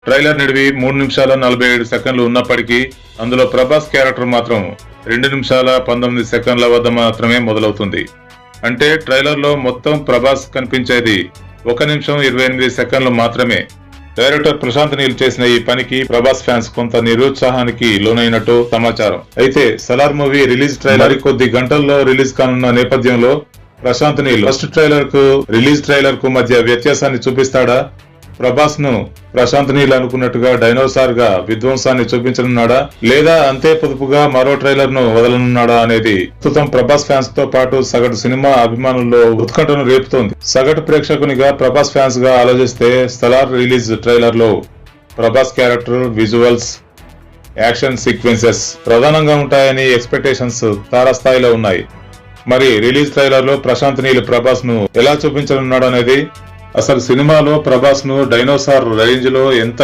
Trailer నిడివి 3 నిమిషాల 47 సెకండ్లు ఉన్నప్పటికీ అందులో ప్రభాస్ క్యారెక్టర్ మాత్రం 2 నిమిషాల 19 సెకండ్ల వద్ద మాత్రమే మొదలవుతుంది. అంటే ట్రైలర్ లో మొత్తం ప్రభాస్ కనిపించేది 1 నిమిషం 28 సెకండ్లు మాత్రమే. డైరెక్టర్ ప్రశాంత్ నీల్ చేసిన ఈ పనికి ప్రభాస్ ఫ్యాన్స్ కొంత నిరుత్సాహానికి లోనైనట్టు సమాచారం. అయితే సలార్ మూవీ రిలీజ్ ట్రైలర్ కొద్ది గంటల్లో రిలీజ్ కానున్న నేపథ్యంలో ప్రశాంత్ నీల్ ఫస్ట్ ట్రైలర్ కు రిలీజ్ ట్రైలర్ కు మధ్య వ్యత్యాసాన్ని చూపిస్తాడా? ప్రభాస్ ను ప్రశాంత్ నీల్ అనుకున్నట్టుగా డైనోసార్ గా విధ్వంసాన్ని చూపించనున్నాడా, లేదా అంతే పొదుపుగా మరో ట్రైలర్ ను వదలనున్నాడా అనేది ప్రస్తుతం ప్రభాస్ ఫ్యాన్స్ తో పాటు సగటు సినిమా అభిమానుల్లో ఉత్కంఠను రేపుతోంది. సగటు ప్రేక్షకునిగా ప్రభాస్ ఫ్యాన్స్ గా ఆలోచిస్తే సలార్ రిలీజ్ ట్రైలర్ లో Prabhas character, visuals, action sequences ప్రధానంగా ఉంటాయని ఎక్స్పెక్టేషన్స్ తారాస్థాయిలో ఉన్నాయి. మరి రిలీజ్ ట్రైలర్ లో ప్రశాంత్ నీల్ ప్రభాస్ ను ఎలా చూపించనున్నాడు అనేది, అసలు సినిమాలో ప్రభాస్ ను డైనోసార్ రేంజ్ లో ఎంత